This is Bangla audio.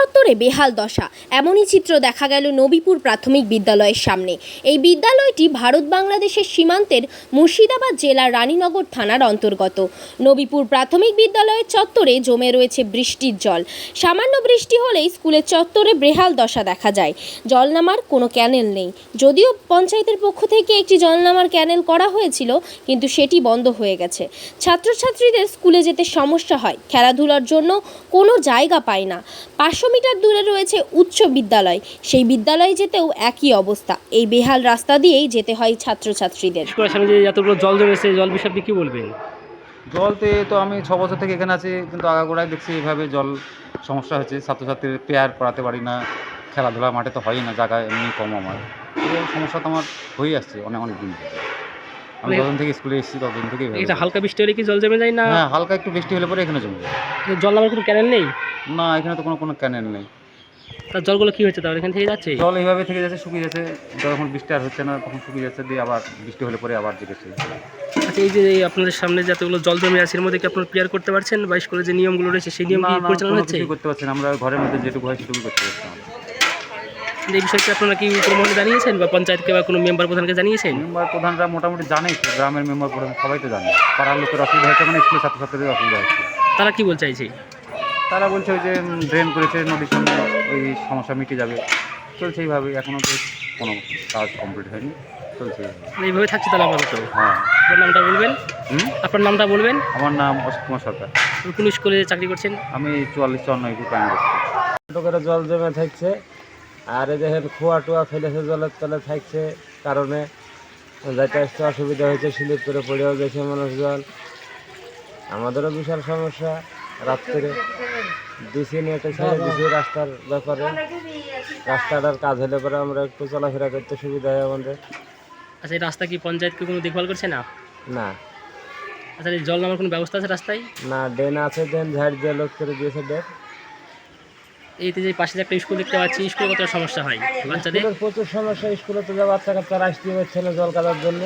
চত্বরে বেহাল দশা, এমনই চিত্র দেখা গেল নবীপুর প্রাথমিক বিদ্যালয়ের সামনে। এই বিদ্যালয়টি ভারত বাংলাদেশের সীমান্তের মুর্শিদাবাদ জেলার রানীনগর থানার অন্তর্গত। নবীপুর প্রাথমিক বিদ্যালয়ের চত্বরে জমে রয়েছে বৃষ্টির জল। সামান্য বৃষ্টি হলেই স্কুলের চত্বরে বেহাল দশা দেখা যায়। জল নামার কোনো ক্যানেল নেই। যদিও পঞ্চায়েতের পক্ষ থেকে একটি জল নামার ক্যানেল করা হয়েছিল, কিন্তু সেটি বন্ধ হয়ে গেছে। ছাত্রছাত্রীদের স্কুলে যেতে সমস্যা হয়, খেলাধুলার জন্য কোনো জায়গা পায় না। 500 মিটার দূরে রয়েছে উচ্চ বিদ্যালয়, সেই বিদ্যালয়ে যেতেও একই অবস্থা। এই বেহাল রাস্তা দিয়েই যেতে হয় ছাত্রছাত্রীদের। সামনে যে এতগুলো জল জমেছে, জল বিষয়ে আপনি কি বলবেন? জলতে তো আমি 6 বছর থেকে এখানে আছি, কিন্তু আগাগোড়ায় দেখছি এইভাবে জল সমস্যা হচ্ছে। ছাত্রছাত্রীদের পেয়ার পড়াতে পারি না, খেলাধুলা মাঠে তো হয়ই না, জায়গা এমনি কম আমার। এই সমস্যা তো আমার হয়েই আসছে অনেক দিন থেকে। আমি যখন থেকে স্কুলে এসেছি ততদিন থেকেই এটা হালকা বৃষ্টি হলে কি জল জমে যায় না? হ্যাঁ, হালকা একটু বৃষ্টি হলে পরে এখানে জমে যায়। জল নামার কোনো ক্যানেল নেই? না, এখানে তো কোনো ক্যানেল নেই। তার জলগুলো কি হচ্ছে, তাহলে এখান থেকে যাচ্ছে? জল এইভাবে থেকে যাচ্ছে, শুকিয়ে যাচ্ছে। যখন বৃষ্টি আর হচ্ছে না তখন শুকিয়ে যাচ্ছে, দিয়ে আবার বৃষ্টি হলে পরে আবার যেতে। আচ্ছা, এই যে আপনাদের সামনে যতগুলো জল জমে আছে, এর মধ্যে কি আপনারা ক্লিয়ার করতে পারছেন বা স্কুলের যে নিয়মগুলো রয়েছে সেই নিয়ম কি পরিচালনা হচ্ছে? কিছু করতে পারছি না, আমরা ঘরের মধ্যে যেটুকু হয় সেটুকু করতে পারছি না। এই বিষয়টি আপনারা কি উপর মহলে জানিয়েছেন বা পঞ্চায়েতকে বা কোনো মেম্বার প্রধানকে জানিয়েছেন? মেম্বার প্রধানরা মোটামুটি জানেই তো, গ্রামের মেম্বার প্রধান সবাই তো জানে। পাড়ার লোকের অসুবিধা হচ্ছে, মানে স্কুলের ছাত্রছাত্রীদের অসুবিধা হচ্ছে। তারা কি বলতে চাইছে? তারা বলছে ওই যে ড্রেন করেছে নদীর সামনে, ওই সমস্যা মিটে যাবে। চলছে এইভাবে, এখনও তো কোনো কাজ কমপ্লিট হয়নি, চলছে এইভাবে থাকছে তাহলে আপাতত? হ্যাঁ। আপনার নামটা বলবেন? আপনার নামটা বলবেন? আমার নাম অশোক কুমার সরকার। কোন স্কুলে চাকরি করছেন? আমি 44-54 প্রাইমারি স্কুল। করে জল জমে থাকছে, আর এই দেখেন খোয়া টোয়া ফেলেছে জলের তলে থাকছে, কারণে যাইতে আসতে অসুবিধা হয়েছে, স্লিপ করে পড়েও গেছে মানুষজন। আমাদেরও বিশাল সমস্যা। রাত্রে ডিসি নেটে ছেড়ে দিছি রাস্তার ব্যাপারে, রাস্তাটার কাজ হলে পরে আমরা একটু চলাফেরা করতে সুবিধা হয় আমাদের। আচ্ছা, এই রাস্তা কি পঞ্চায়েতকে কোনো দেখভাল করছে না? না আচ্ছা, এই জল নামার কোনো ব্যবস্থা আছে রাস্তায়? না, ড্রেন আছে, ড্রেন ঝাড় দিয়ে লোক করে দিয়েছে ড্রেন। এইতে যে পাশে যে একটা স্কুল দেখতে পাচ্ছি, স্কুলে কত সমস্যা হয় বাচ্চাদের? প্রচুর সমস্যা, স্কুলে তো যা বাচ্চা কাচ্চারা আসতে পারছে না জল কাদার জন্য।